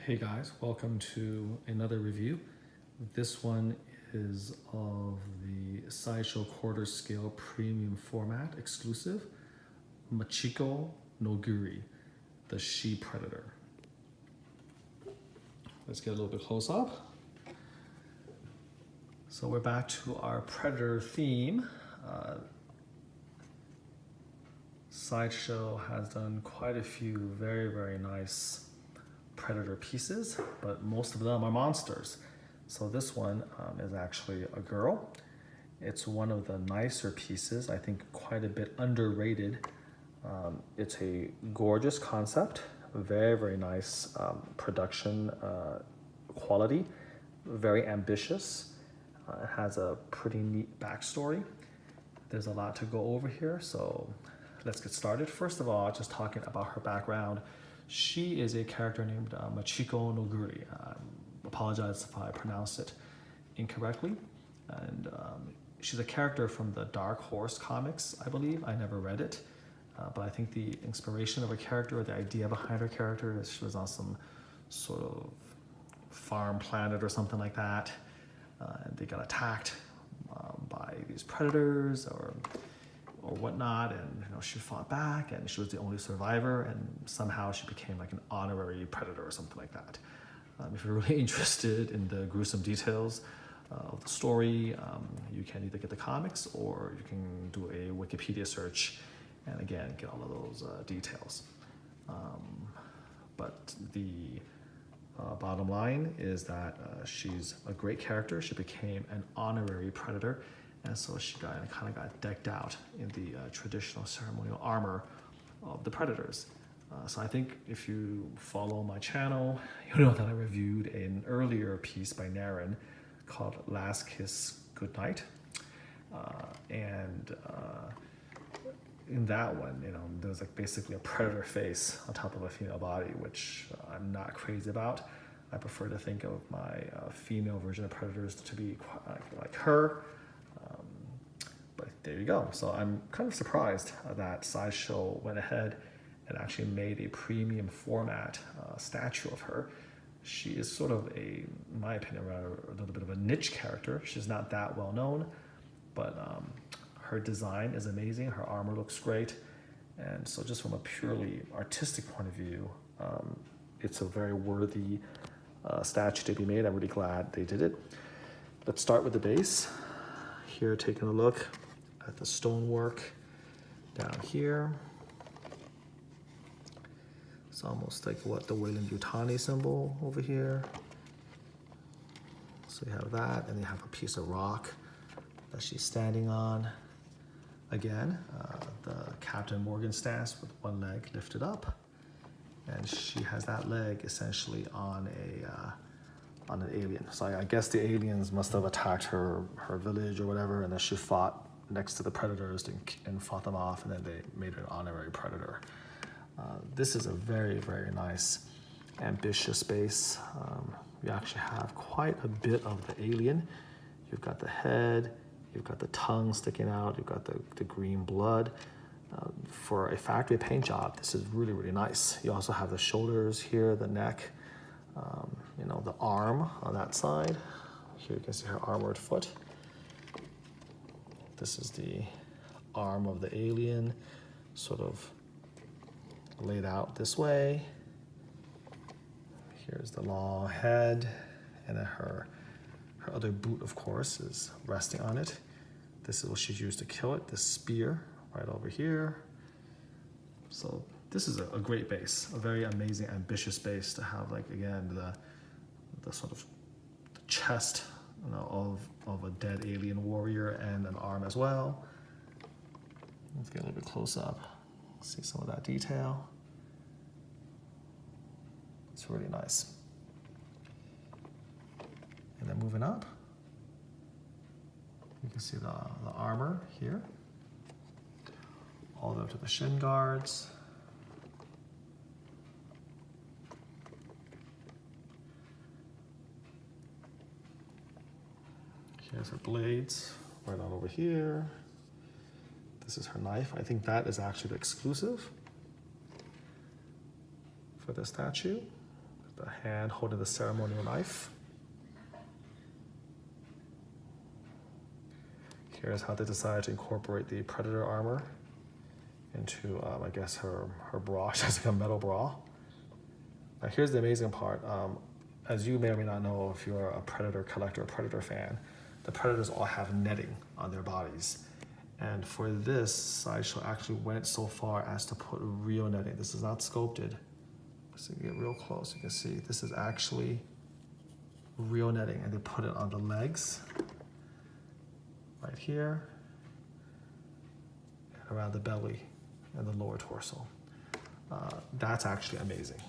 Hey guys, welcome to another review. This one is of the Sideshow quarter scale premium format exclusive Machiko Noguri, the she predator. Let's get a little bit close up. So we're back to our predator theme. Sideshow has done quite a few very nice predator pieces, but most of them are monsters. So this one is actually a girl. It's one of the nicer pieces, I think quite a bit underrated. It's a gorgeous concept, very nice production quality, very ambitious. It has a pretty neat backstory. There's a lot to go over here, so let's get started. First of all, just talking about her background. She is a character named Machiko Noguri. Apologize if I pronounce it incorrectly. And she's a character from the Dark Horse comics, I believe. I never read it, but I think the inspiration of her character, or the idea behind her character, is she was on some sort of farm planet or something like that. And they got attacked by these predators or whatnot, and she fought back, and she was the only survivor, and somehow she became like an honorary predator or something like that. If you're really interested in the gruesome details of the story, you can either get the comics or you can do a Wikipedia search and again get all of those details. But the bottom line is that she's a great character. She became an honorary predator, and so she kind of got decked out in the traditional ceremonial armor of the predators. So I think if you follow my channel, you know that I reviewed an earlier piece by Naren called Last Kiss Goodnight. And in that one, there's like basically a predator face on top of a female body, which I'm not crazy about. I prefer to think of my female version of predators to be like her. But there you go. So I'm kind of surprised that Sideshow went ahead and actually made a premium format statue of her. She is sort of in my opinion, a little bit of a niche character. She's not that well known, but her design is amazing. Her armor looks great. And so just from a purely artistic point of view, it's a very worthy statue to be made. I'm really glad they did it. Let's start with the base. Here, taking a look at the stonework down here. It's almost like what the Weyland-Yutani symbol over here. So you have that, and you have a piece of rock that she's standing on. Again, the Captain Morgan stance with one leg lifted up, and she has that leg essentially on an alien. So I guess the aliens must have attacked her village or whatever, and then she fought next to the predators and fought them off, and then they made her an honorary predator. This is a very nice, ambitious base. You actually have quite a bit of the alien. You've got the head, you've got the tongue sticking out, you've got the green blood. For a factory paint job, this is really nice. You also have the shoulders here, the neck, the arm on that side. Here you can see her armored foot. This is the arm of the alien, sort of laid out this way. Here's the long head, and then her other boot, of course, is resting on it. This is what she's used to kill it, this spear right over here. So this is a great base, a very amazing, ambitious base to have, like, again, the sort of the chest of a dead alien warrior and an arm as well. Let's get a little bit close up. See some of that detail. It's really nice. And then moving up, you can see the armor here, all the way up to the shin guards. Here's her blades, right on over here. This is her knife. I think that is actually the exclusive for the statue. the hand holding the ceremonial knife. Here's how they decided to incorporate the predator armor into, I guess, her bra. She has like a metal bra. Now here's the amazing part. As you may or may not know, if you're a predator collector or predator fan, the predators all have netting on their bodies. And for this, Sideshow actually went so far as to put real netting. This is not sculpted. So you get real close, you can see this is actually real netting, and they put it on the legs, right here, and around the belly and the lower torso. That's actually amazing.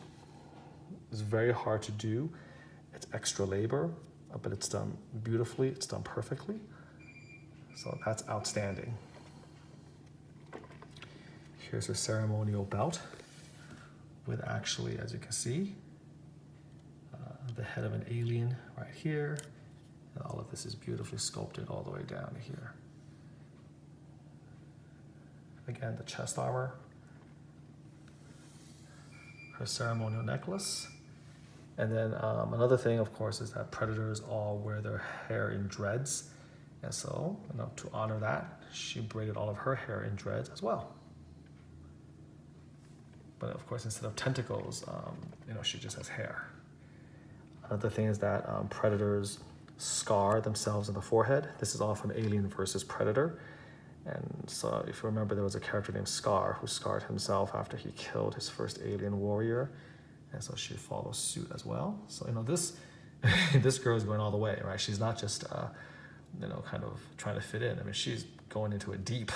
It's very hard to do. It's extra labor, but it's done beautifully, it's done perfectly. So that's outstanding. Here's her ceremonial belt with actually, as you can see, the head of an alien right here. And all of this is beautifully sculpted all the way down to here. Again, the chest armor. Her ceremonial necklace. And then another thing, of course, is that predators all wear their hair in dreads. And so, to honor that, she braided all of her hair in dreads as well. But of course, instead of tentacles, she just has hair. Another thing is that predators scar themselves in the forehead. This is all from Alien versus Predator. And so if you remember, there was a character named Scar who scarred himself after he killed his first alien warrior. And so she follows suit as well. So, this this girl is going all the way, right? She's not just, kind of trying to fit in. I mean, she's going into it deep.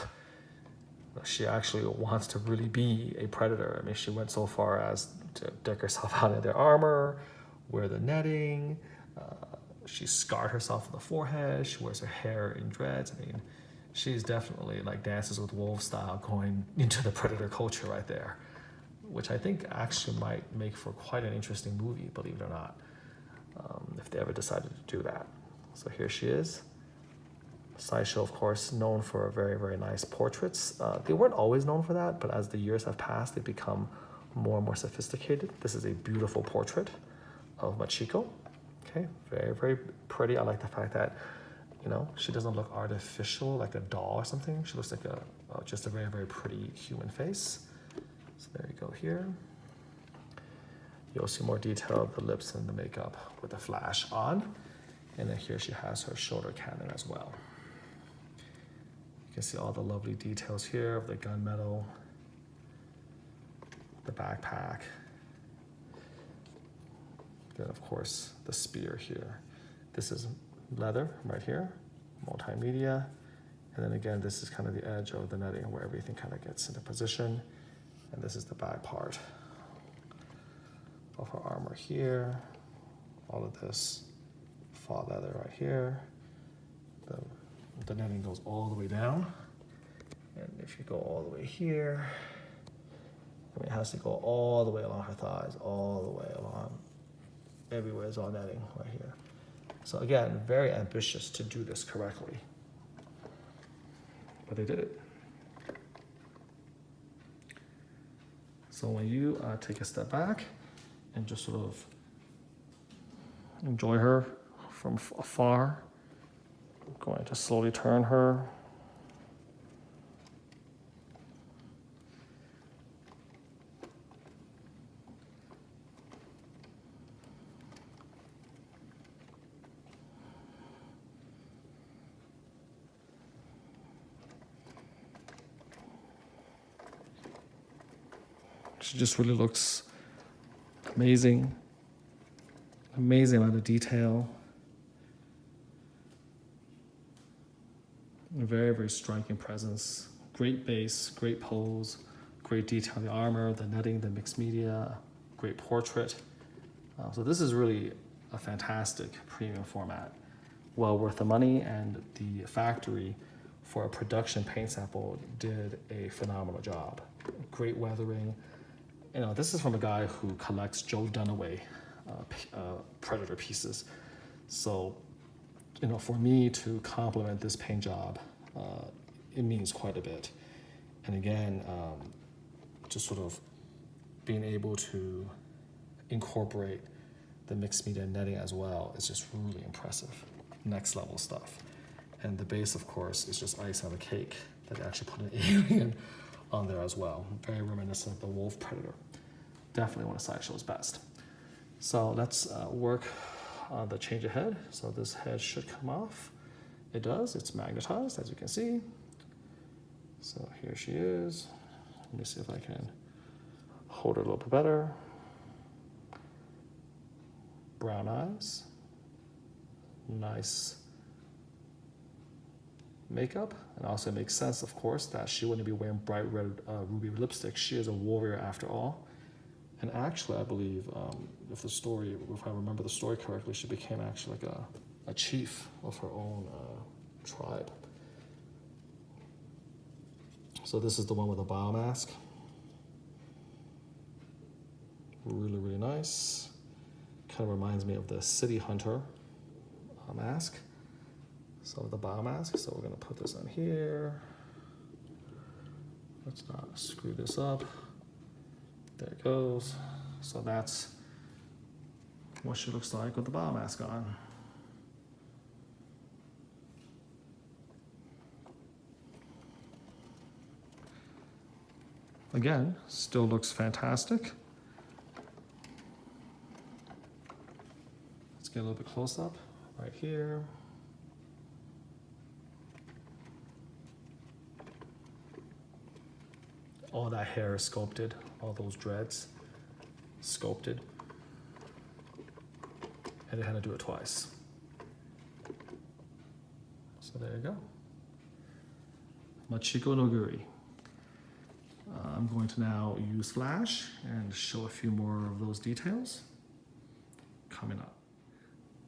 She actually wants to really be a predator. I mean, she went so far as to deck herself out in their armor, wear the netting. She scarred herself on the forehead. She wears her hair in dreads. I mean, she's definitely like Dances with Wolves style going into the predator culture right there, which I think actually might make for quite an interesting movie, believe it or not, if they ever decided to do that. So here she is. Sideshow, of course, known for very, very nice portraits. They weren't always known for that, but as the years have passed, they've become more and more sophisticated. This is a beautiful portrait of Machiko. Okay, very, very pretty. I like the fact that, she doesn't look artificial like a doll or something. She looks like just a very, very pretty human face. So there you go here. You'll see more detail of the lips and the makeup with the flash on. And then here she has her shoulder cannon as well. You can see all the lovely details here of the gunmetal, the backpack, then of course the spear here. This is leather right here, multimedia, and then again this is kind of the edge of the netting where everything kind of gets into position, and this is the back part of her armor here. All of this faux leather right here. The netting goes all the way down, and if you go all the way here, it has to go all the way along her thighs, all the way along. Everywhere is all netting right here. So again, very ambitious to do this correctly, but they did it. So when you take a step back and just sort of enjoy her from afar, I'm going to slowly turn her. She just really looks amazing. Amazing amount of detail. A very, very striking presence. Great base, great pose, great detail in the armor, the netting, the mixed media, great portrait. So this is really a fantastic premium format. Well worth the money, and the factory for a production paint sample did a phenomenal job. Great weathering. This is from a guy who collects Joe Dunaway Predator pieces. So, for me to compliment this paint job, it means quite a bit. And again, just sort of being able to incorporate the mixed media netting as well is just really impressive. Next level stuff. And the base, of course, is just ice on the cake that they actually put an alien on there as well. Very reminiscent of the wolf predator. Definitely one of Sideshow's best. So let's work on the change of head. So this head should come off. It does, it's magnetized, as you can see. So here she is. Let me see if I can hold her a little bit better. Brown eyes. Nice makeup. And also it makes sense, of course, that she wouldn't be wearing bright red ruby lipstick. She is a warrior after all. And actually, I believe, if I remember the story correctly, she became actually like a chief of her own tribe. So this is the one with the biomask. Really, really nice. Kind of reminds me of the City Hunter mask. So the biomask, so we're gonna put this on here. Let's not screw this up. There it goes. So that's what she looks like with the biomask on. Again, still looks fantastic. Let's get a little bit close up right here. All that hair is sculpted, all those dreads sculpted. And they had to do it twice. So there you go. Machiko Noguri. I'm going to now use Flash and show a few more of those details coming up.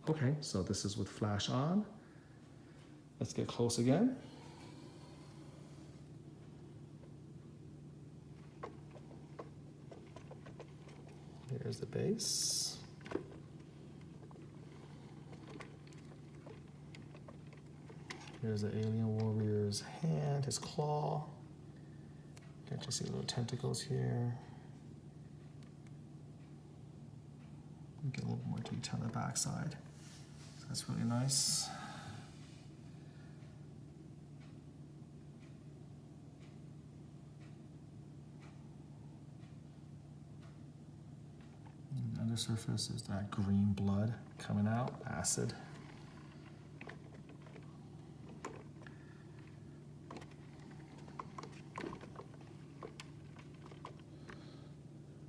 Okay, so this is with Flash on. Let's get close again. Here's the base. Here's the alien warrior's hand, his claw. Can't you see little tentacles here? Get a little more detail on the backside. So that's really nice. And the undersurface is that green blood coming out, acid.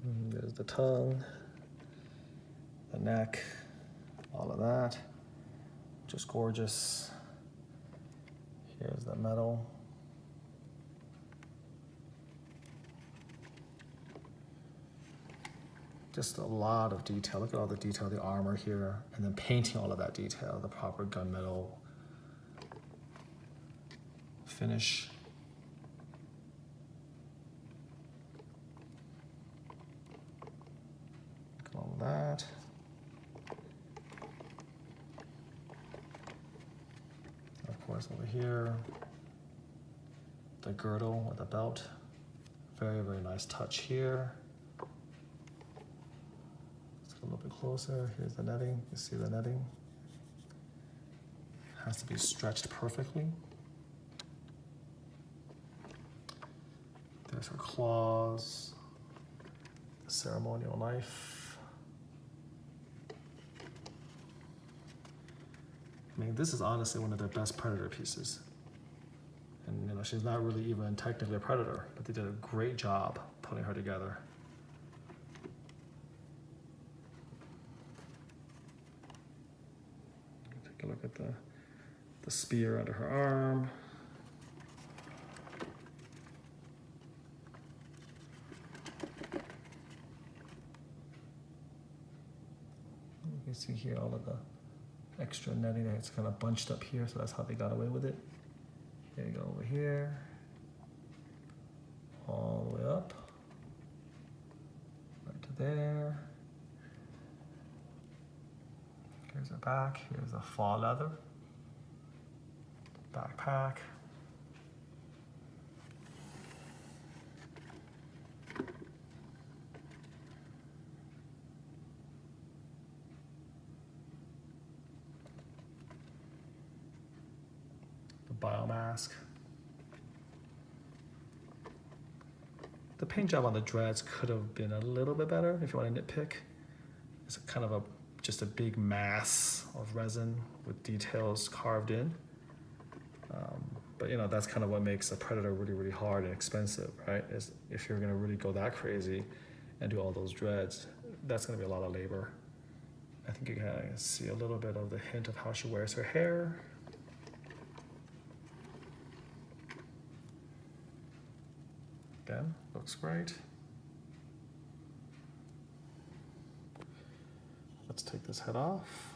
And there's the tongue, the neck, all of that. Just gorgeous. Here's the metal. Just a lot of detail. Look at all the detail, the armor here, and then painting all of that detail, the proper gunmetal finish. Look at all of that. Of course, over here, the girdle with the belt. Very, very nice touch here. A little bit closer. Here's the netting. You see the netting? Has to be stretched perfectly. There's her claws, the ceremonial knife. I mean, this is honestly one of their best Predator pieces. And you know, she's not really even technically a Predator, but they did a great job putting her together. Take a look at the spear under her arm. You can see here all of the extra netting. It's kind of bunched up here, so that's how they got away with it. There you go, over here. All the way up. Right to there. Here's her back. Here's the fall leather. Backpack. biomask. The paint job on the dreads could have been a little bit better if you want to nitpick. It's kind of just a big mass of resin with details carved in. But you know, that's kind of what makes a Predator really, really hard and expensive, right? Is if you're gonna really go that crazy and do all those dreads, that's gonna be a lot of labor. I think you can see a little bit of the hint of how she wears her hair. Again, looks great. Let's take this head off.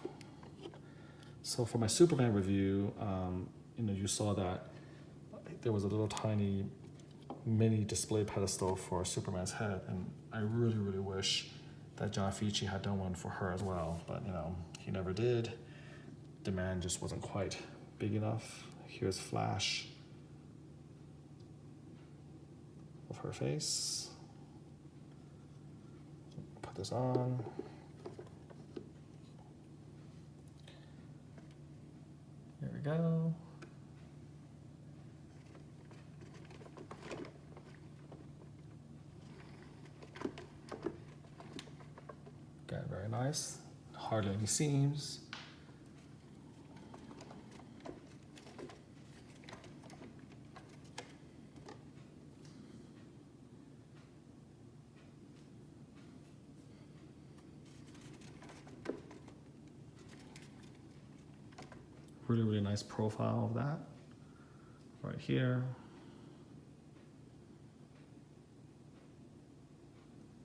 So for my Superman review, you know, you saw that there was a little tiny mini display pedestal for Superman's head, and I really, really wish that John Fici had done one for her as well, but you know, he never did. Demand just wasn't quite big enough. Here's Flash of her face. Put this on. There we go. Again, very nice. Hardly any seams. Really, really nice profile of that right here.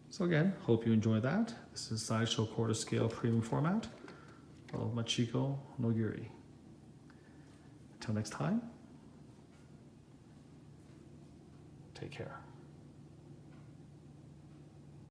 So again, hope you enjoy that. This is Sideshow quarter scale premium format of Machiko Noguri. Until next time, take care.